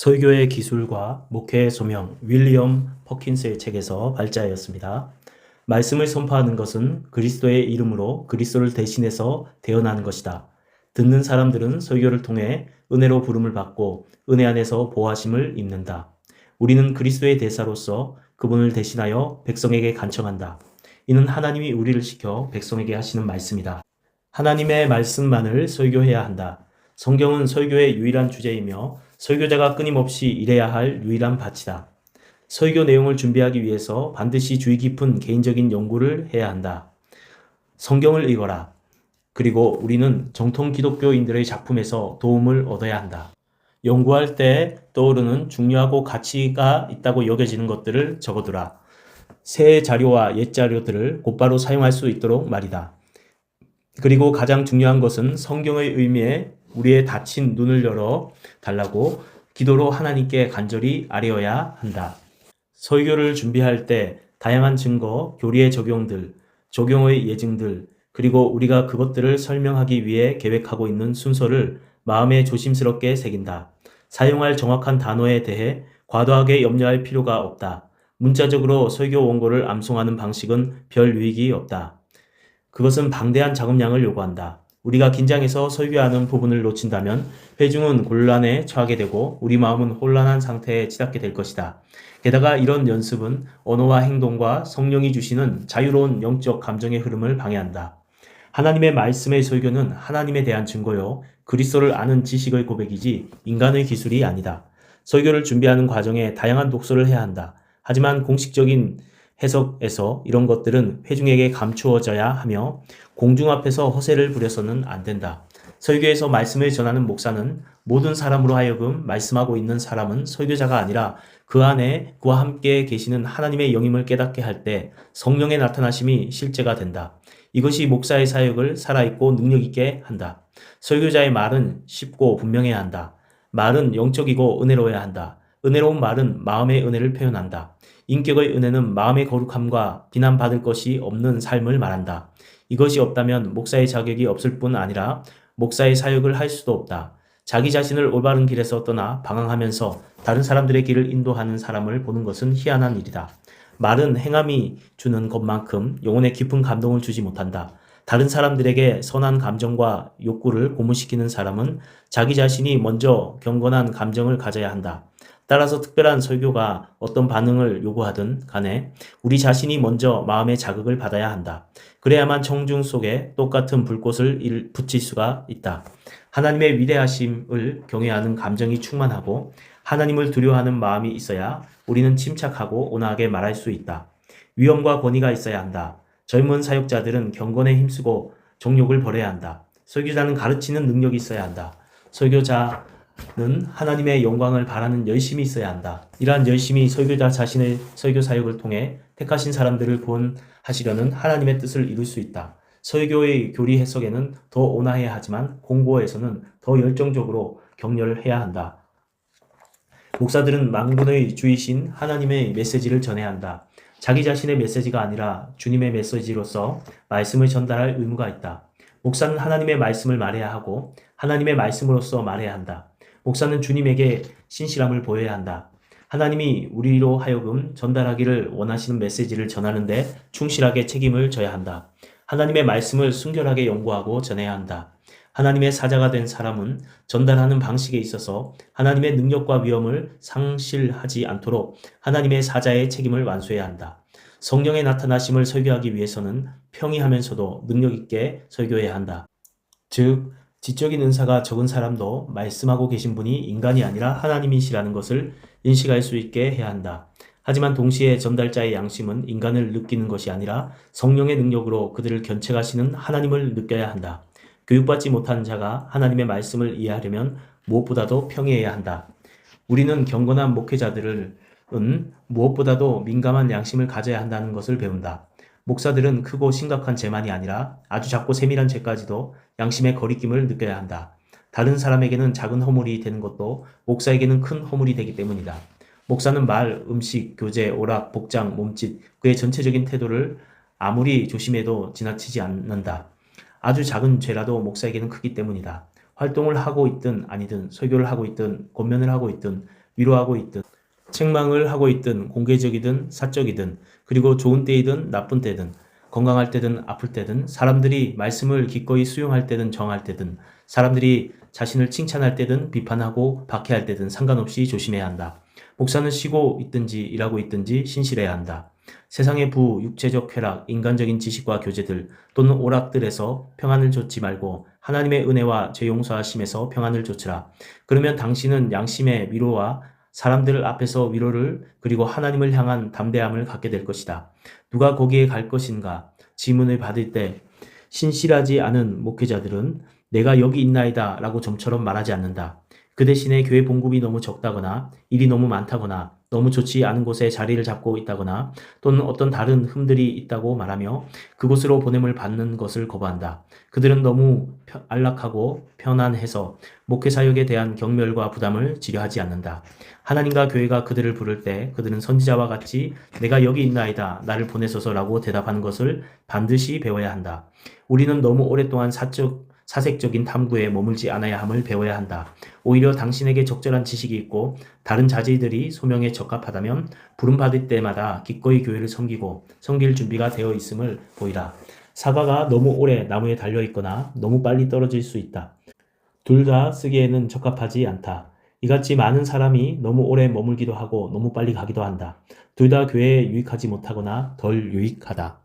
설교의 기술과 목회의 소명 윌리엄 퍼킨스의 책에서 발자하였습니다. 말씀을 선포하는 것은 그리스도의 이름으로 그리스도를 대신해서 대언하는 것이다. 듣는 사람들은 설교를 통해 은혜로 부름을 받고 은혜 안에서 보호하심을 입는다. 우리는 그리스도의 대사로서 그분을 대신하여 백성에게 간청한다. 이는 하나님이 우리를 시켜 백성에게 하시는 말씀이다. 하나님의 말씀만을 설교해야 한다. 성경은 설교의 유일한 주제이며 설교자가 끊임없이 일해야 할 유일한 밭이다. 설교 내용을 준비하기 위해서 반드시 주의 깊은 개인적인 연구를 해야 한다. 성경을 읽어라. 그리고 우리는 정통 기독교인들의 작품에서 도움을 얻어야 한다. 연구할 때 떠오르는 중요하고 가치가 있다고 여겨지는 것들을 적어두라. 새 자료와 옛 자료들을 곧바로 사용할 수 있도록 말이다. 그리고 가장 중요한 것은 성경의 의미에 우리의 닫힌 눈을 열어 달라고 기도로 하나님께 간절히 아뢰어야 한다. 설교를 준비할 때 다양한 증거, 교리의 적용들, 적용의 예증들, 그리고 우리가 그것들을 설명하기 위해 계획하고 있는 순서를 마음에 조심스럽게 새긴다. 사용할 정확한 단어에 대해 과도하게 염려할 필요가 없다. 문자적으로 설교 원고를 암송하는 방식은 별 유익이 없다. 그것은 방대한 작업량을 요구한다. 우리가 긴장해서 설교하는 부분을 놓친다면 회중은 곤란에 처하게 되고 우리 마음은 혼란한 상태에 치닫게 될 것이다. 게다가 이런 연습은 언어와 행동과 성령이 주시는 자유로운 영적 감정의 흐름을 방해한다. 하나님의 말씀의 설교는 하나님에 대한 증거요, 그리스도를 아는 지식의 고백이지 인간의 기술이 아니다. 설교를 준비하는 과정에 다양한 독서를 해야 한다. 하지만 공식적인 해석에서 이런 것들은 회중에게 감추어져야 하며 공중 앞에서 허세를 부려서는 안 된다. 설교에서 말씀을 전하는 목사는 모든 사람으로 하여금 말씀하고 있는 사람은 설교자가 아니라 그 안에 그와 함께 계시는 하나님의 영임을 깨닫게 할 때 성령의 나타나심이 실제가 된다. 이것이 목사의 사역을 살아있고 능력있게 한다. 설교자의 말은 쉽고 분명해야 한다. 말은 영적이고 은혜로워야 한다. 은혜로운 말은 마음의 은혜를 표현한다. 인격의 은혜는 마음의 거룩함과 비난받을 것이 없는 삶을 말한다. 이것이 없다면 목사의 자격이 없을 뿐 아니라 목사의 사역을 할 수도 없다. 자기 자신을 올바른 길에서 떠나 방황하면서 다른 사람들의 길을 인도하는 사람을 보는 것은 희한한 일이다. 말은 행함이 주는 것만큼 영혼에 깊은 감동을 주지 못한다. 다른 사람들에게 선한 감정과 욕구를 고무시키는 사람은 자기 자신이 먼저 경건한 감정을 가져야 한다. 따라서 특별한 설교가 어떤 반응을 요구하든 간에 우리 자신이 먼저 마음의 자극을 받아야 한다. 그래야만 청중 속에 똑같은 불꽃을 붙일 수가 있다. 하나님의 위대하심을 경외하는 감정이 충만하고 하나님을 두려워하는 마음이 있어야 우리는 침착하고 온화하게 말할 수 있다. 위엄과 권위가 있어야 한다. 젊은 사역자들은 경건에 힘쓰고 정욕을 버려야 한다. 설교자는 가르치는 능력이 있어야 한다. 설교자는 하나님의 영광을 바라는 열심이 있어야 한다. 이러한 열심이 설교자 자신의 설교 사역을 통해 택하신 사람들을 구원하시려는 하나님의 뜻을 이룰 수 있다. 설교의 교리 해석에는 더 온화해야 하지만 공고에서는 더 열정적으로 격려를 해야 한다. 목사들은 만군의 주이신 하나님의 메시지를 전해야 한다. 자기 자신의 메시지가 아니라 주님의 메시지로서 말씀을 전달할 의무가 있다. 목사는 하나님의 말씀을 말해야 하고 하나님의 말씀으로서 말해야 한다. 목사는 주님에게 신실함을 보여야 한다. 하나님이 우리로 하여금 전달하기를 원하시는 메시지를 전하는데 충실하게 책임을 져야 한다. 하나님의 말씀을 순결하게 연구하고 전해야 한다. 하나님의 사자가 된 사람은 전달하는 방식에 있어서 하나님의 능력과 위엄을 상실하지 않도록 하나님의 사자의 책임을 완수해야 한다. 성령의 나타나심을 설교하기 위해서는 평이하면서도 능력 있게 설교해야 한다. 즉, 지적인 은사가 적은 사람도 말씀하고 계신 분이 인간이 아니라 하나님이시라는 것을 인식할 수 있게 해야 한다. 하지만 동시에 전달자의 양심은 인간을 느끼는 것이 아니라 성령의 능력으로 그들을 견책하시는 하나님을 느껴야 한다. 교육받지 못한 자가 하나님의 말씀을 이해하려면 무엇보다도 평이해야 한다. 우리는 경건한 목회자들은 무엇보다도 민감한 양심을 가져야 한다는 것을 배운다. 목사들은 크고 심각한 죄만이 아니라 아주 작고 세밀한 죄까지도 양심의 거리낌을 느껴야 한다. 다른 사람에게는 작은 허물이 되는 것도 목사에게는 큰 허물이 되기 때문이다. 목사는 말, 음식, 교제, 오락, 복장, 몸짓, 그의 전체적인 태도를 아무리 조심해도 지나치지 않는다. 아주 작은 죄라도 목사에게는 크기 때문이다. 활동을 하고 있든 아니든 설교를 하고 있든 권면을 하고 있든 위로하고 있든 책망을 하고 있든 공개적이든 사적이든 그리고 좋은 때이든 나쁜 때든 건강할 때든 아플 때든 사람들이 말씀을 기꺼이 수용할 때든 정할 때든 사람들이 자신을 칭찬할 때든 비판하고 박해할 때든 상관없이 조심해야 한다. 목사는 쉬고 있든지 일하고 있든지 신실해야 한다. 세상의 부, 육체적 쾌락, 인간적인 지식과 교제들 또는 오락들에서 평안을 좇지 말고 하나님의 은혜와 죄 용서하심에서 평안을 좇으라. 그러면 당신은 양심의 위로와 사람들 앞에서 위로를 그리고 하나님을 향한 담대함을 갖게 될 것이다. 누가 거기에 갈 것인가? 질문을 받을 때 신실하지 않은 목회자들은 내가 여기 있나이다 라고 좀처럼 말하지 않는다. 그 대신에 교회 봉급이 너무 적다거나 일이 너무 많다거나 너무 좋지 않은 곳에 자리를 잡고 있다거나 또는 어떤 다른 흠들이 있다고 말하며 그곳으로 보냄을 받는 것을 거부한다. 그들은 너무 안락하고 편안해서 목회 사역에 대한 경멸과 부담을 지려하지 않는다. 하나님과 교회가 그들을 부를 때 그들은 선지자와 같이 내가 여기 있나이다 나를 보내소서라고 대답하는 것을 반드시 배워야 한다. 우리는 너무 오랫동안 사색적인 탐구에 머물지 않아야 함을 배워야 한다. 오히려 당신에게 적절한 지식이 있고 다른 자질들이 소명에 적합하다면 부름받을 때마다 기꺼이 교회를 섬길 준비가 되어 있음을 보이라. 사과가 너무 오래 나무에 달려있거나 너무 빨리 떨어질 수 있다. 둘 다 쓰기에는 적합하지 않다. 이같이 많은 사람이 너무 오래 머물기도 하고 너무 빨리 가기도 한다. 둘 다 교회에 유익하지 못하거나 덜 유익하다.